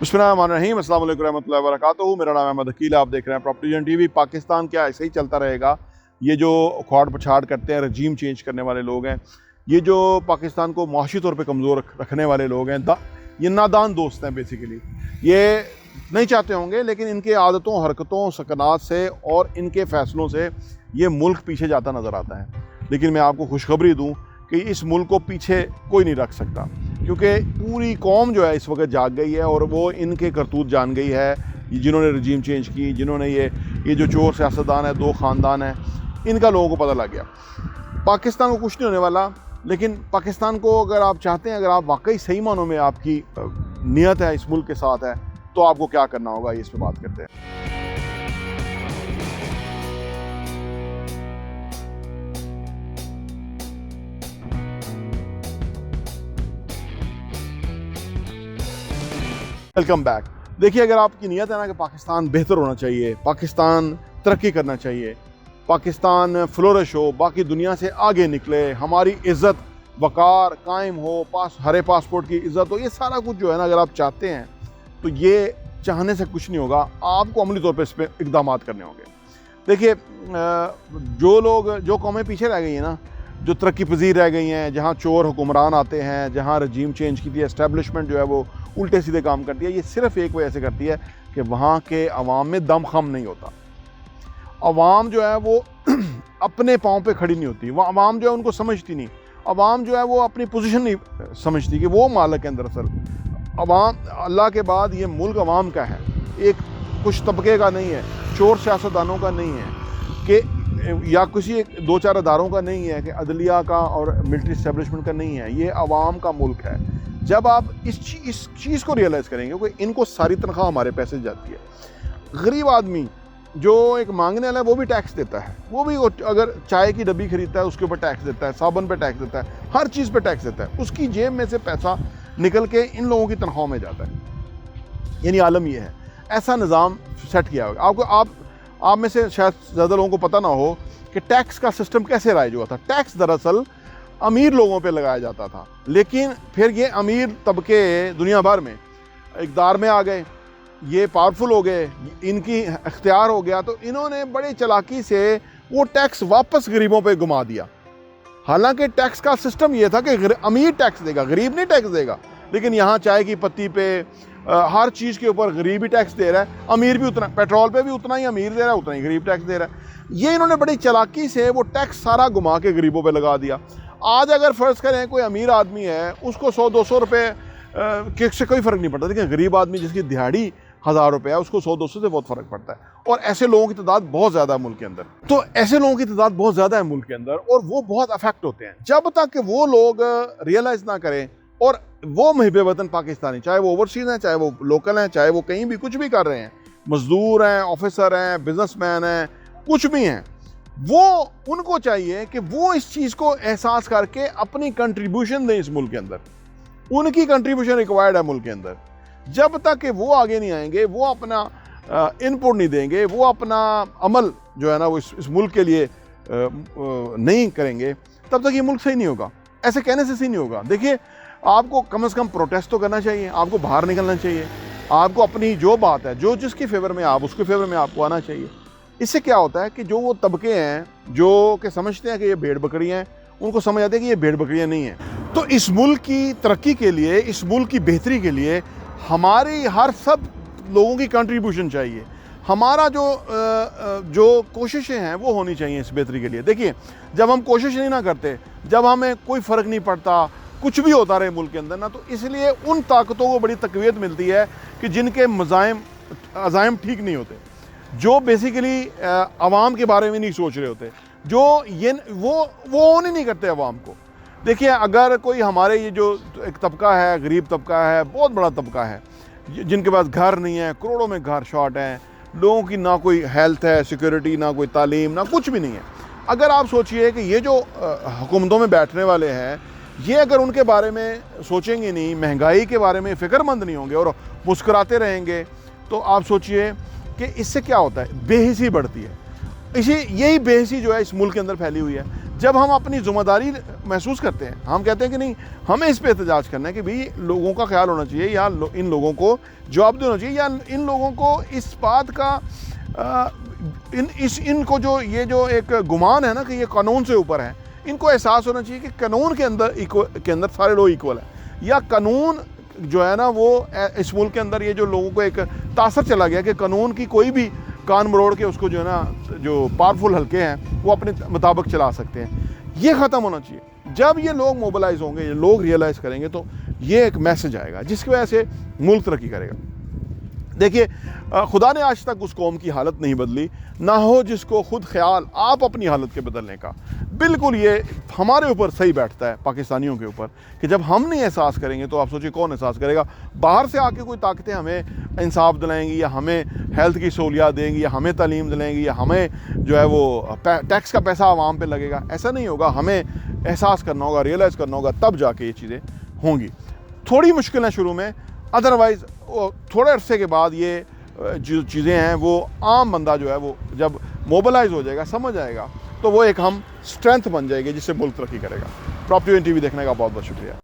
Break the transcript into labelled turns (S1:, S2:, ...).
S1: बिस्मिल्लाहिर्रहमानिर्रहीम, अस्सलाम वालेकुम रहमतुल्लाहि व बरकातुहू। मेरा नाम अहमद अकील, आप देख रहे हैं प्रॉपर्टी जन टीवी। पाकिस्तान क्या ऐसे ही चलता रहेगा? ये जो उखाड़ पछाड़ करते हैं, रजीम चेंज करने वाले लोग हैं, ये जो पाकिस्तान को माशी तौर पे कमज़ोर रखने वाले लोग हैं, ये नादान दोस्त हैं बेसिकली। ये नहीं चाहते होंगे, लेकिन इनके आदतों, हरकतों, सकनात से और इनके फ़ैसलों से ये मुल्क पीछे जाता नज़र आता है। लेकिन मैं आपको खुशखबरी दूँ कि इस मुल्क को पीछे कोई नहीं रख सकता, क्योंकि पूरी कौम जो है इस वक्त जाग गई है और वो इनके करतूत जान गई है। जिन्होंने रजीम चेंज की, जिन्होंने ये जो चोर सियासतदान है, दो ख़ानदान हैं, इनका लोगों को पता लग गया। पाकिस्तान को कुछ नहीं होने वाला, लेकिन पाकिस्तान को अगर आप चाहते हैं, अगर आप वाकई सही मानों में आपकी नीयत है इस मुल्क के साथ है, तो आपको क्या करना होगा, इस पर बात करते हैं। Welcome back. देखिए, अगर आपकी नीयत है ना कि पाकिस्तान बेहतर होना चाहिए, पाकिस्तान तरक्की करना चाहिए, पाकिस्तान फ्लोरिश हो, बाकी दुनिया से आगे निकले, हमारी इज़्ज़त वक़ार कायम हो, हरे पासपोर्ट की इज़्ज़त हो, ये सारा कुछ जो है ना, अगर आप चाहते हैं तो ये चाहने से कुछ नहीं होगा, आपको अमली तौर पर इस पर इक़दाम करने होंगे। देखिए, जो कौमें पीछे रह गई हैं ना, जो तरक्की पजीर रह गई हैं, जहाँ चोर हुक्मरान आते हैं, जहाँ रजीम चेंज की थी, एस्टेब्लिशमेंट जो है वो उल्टे सीधे काम करती है, ये सिर्फ एक वजह से करती है कि वहाँ के अवाम में दम खम नहीं होता। अवाम जो है वो अपने पाँव पे खड़ी नहीं होती, वो अवाम जो है उनको समझती नहीं। अवाम जो है वो अपनी पोजीशन नहीं समझती कि वो मालिक है। दरअसल अवाम, अल्लाह के बाद ये मुल्क अवाम का है, एक कुछ तबके का नहीं है, चोर सियासतदानों का नहीं है, कि या किसी दो चार अदारों का नहीं है, कि अदलिया का और मिलिट्री इस्टेब्लिशमेंट का नहीं है। ये अवाम का मुल्क है। जब आप इस चीज़ को रियलाइज़ करेंगे कि इनको सारी तनख्वाह हमारे पैसे जाती है। गरीब आदमी जो एक मांगने वाला है, वो भी टैक्स देता है, वो भी अगर चाय की डब्बी खरीदता है उसके ऊपर टैक्स देता है, साबुन पे टैक्स देता है, हर चीज़ पे टैक्स देता है। उसकी जेब में से पैसा निकल के इन लोगों की तनख्वाह में जाता है। यानी आलम ये है, ऐसा निज़ाम सेट किया होगा। आप में से शायद ज़्यादा लोगों को पता ना हो कि टैक्स का सिस्टम कैसे राइज हुआ था। टैक्स दरअसल अमीर लोगों पे लगाया जाता था, लेकिन फिर ये अमीर तबके दुनिया भर में इक़्तिदार में आ गए, ये पावरफुल हो गए, इनकी इख्तियार हो गया, तो इन्होंने बड़ी चालाकी से वो टैक्स वापस गरीबों पे घुमा दिया। हालांकि टैक्स का सिस्टम ये था कि अमीर टैक्स देगा, गरीब नहीं टैक्स देगा। लेकिन यहाँ चाय की पत्ती पे, हर चीज़ के ऊपर गरीब ही टैक्स दे रहा है, अमीर भी उतना, पेट्रोल पे भी उतना ही अमीर दे रहा है, उतना ही गरीब टैक्स दे रहा है। ये इन्होंने बड़ी चालाकी से वो टैक्स सारा घुमा के गरीबों पे लगा दिया। आज अगर फ़र्ज़ करें कोई अमीर आदमी है, उसको 100-200 रुपये से कोई फ़र्क नहीं पड़ता, लेकिन गरीब आदमी जिसकी दिहाड़ी 1000 रुपये है, उसको 100-200 से बहुत फ़र्क पड़ता है। और ऐसे लोगों की तादाद बहुत ज़्यादा है मुल्क के अंदर। तो ऐसे लोगों की तादाद बहुत ज़्यादा है मुल्क के अंदर, और वो बहुत अफेक्ट होते हैं। जब तक कि वो लोग रियलाइज़ ना करें, और वो मुहिब वतन पाकिस्तानी, चाहे वो ओवरसीज़ हैं, चाहे वो लोकल हैं, चाहे वो कहीं भी कुछ भी कर रहे हैं, मज़दूर हैं, ऑफिसर हैं, बिजनेसमैन हैं, कुछ भी हैं, वो उनको चाहिए कि वो इस चीज़ को एहसास करके अपनी कंट्रीब्यूशन दें इस मुल्क के अंदर। उनकी कंट्रीब्यूशन रिक्वायर्ड है मुल्क के अंदर। जब तक कि वो आगे नहीं आएंगे, वो अपना इनपुट नहीं देंगे, वो अपना अमल जो है ना वो इस मुल्क के लिए नहीं करेंगे, तब तक ये मुल्क सही नहीं होगा। ऐसे कहने से सही नहीं होगा। देखिए, आपको कम से कम प्रोटेस्ट तो करना चाहिए, आपको बाहर निकलना चाहिए, आपको अपनी जो बात है, जो जिसके फेवर में आप, उसके फेवर में आपको आना चाहिए। इससे क्या होता है कि जो वो तबके हैं जो कि समझते हैं कि ये भेड़ बकरियां हैं, उनको समझ आते हैं कि ये भेड़ बकरियां नहीं हैं। तो इस मुल्क की तरक्की के लिए, इस मुल्क की बेहतरी के लिए हमारी हर सब लोगों की कंट्रीब्यूशन चाहिए। हमारा जो कोशिशें हैं वो होनी चाहिए इस बेहतरी के लिए। देखिए, जब हम कोशिश नहीं ना करते, जब हमें कोई फ़र्क नहीं पड़ता, कुछ भी होता रहे मुल्क के अंदर ना, तो इसलिए उन ताकतों को बड़ी तक़वियत मिलती है कि जिनके अज़ाइम ठीक नहीं होते, जो बेसिकली अवाम के बारे में नहीं सोच रहे होते, जो वो ओन ही नहीं करते अवाम को। देखिए, अगर कोई हमारे ये जो एक तबका है, गरीब तबका है, बहुत बड़ा तबका है, जिनके पास घर नहीं है, करोड़ों में घर शॉर्ट हैं, लोगों की ना कोई हेल्थ है, सिक्योरिटी, ना कोई तालीम, ना कुछ भी नहीं है। अगर आप सोचिए कि ये जो हुकूमतों में बैठने वाले हैं, ये अगर उनके बारे में सोचेंगे नहीं, महंगाई के बारे में फ़िक्रमंद नहीं होंगे और मुस्कुराते रहेंगे, तो आप सोचिए कि इससे क्या होता है, बेहिसी बढ़ती है। यही बेहिसी जो है इस मुल्क के अंदर फैली हुई है। जब हम अपनी ज़िम्मेदारी महसूस करते हैं, हम कहते हैं कि नहीं, हमें इस पे एहतजाज करना है कि भाई लोगों का ख्याल होना चाहिए, या इन लोगों को जवाब देना चाहिए, या इन लोगों को इस बात का इनको जो एक गुमान है ना कि ये कानून से ऊपर है, इनको एहसास होना चाहिए कि कानून के अंदर सारे लोग इक्वल हैं, या कानून जो है ना वो इस मुल्क के अंदर ये जो लोगों को एक तासर चला गया कि कानून की कोई भी कान मरोड़ के उसको जो है ना, जो पावरफुल हल्के हैं वो अपने मुताबिक चला सकते हैं, ये ख़त्म होना चाहिए। जब ये लोग मोबिलाइज होंगे, ये लोग रियलाइज़ करेंगे, तो ये एक मैसेज आएगा जिसकी वजह से मुल्क तरक्की करेगा। देखिए, खुदा ने आज तक उस कौम की हालत नहीं बदली, ना हो जिसको खुद ख्याल आप अपनी हालत के बदलने का। बिल्कुल ये हमारे ऊपर सही बैठता है, पाकिस्तानियों के ऊपर, कि जब हम नहीं एहसास करेंगे तो आप सोचिए कौन एहसास करेगा। बाहर से आके कोई ताकतें हमें इंसाफ दिलाएंगी, या हमें हेल्थ की सहूलियात देंगी, या हमें तालीम दिलाएंगी, या हमें जो है वो टैक्स का पैसा आवाम पे लगेगा, ऐसा नहीं होगा। हमें एहसास करना होगा, रियलाइज़ करना होगा, तब जाके ये चीज़ें होंगी। थोड़ी मुश्किल है शुरू में, अदरवाइज़ थोड़े अरसे के बाद ये जो चीज़ें हैं वो आम बंदा जो है वो जब मोबिलाइज हो जाएगा, समझ आएगा, तो वो एक हम स्ट्रेंथ बन जाएगी जिससे मुल्क तरक्की करेगा। प्रॉपर्टी TV देखने का बहुत बहुत शुक्रिया।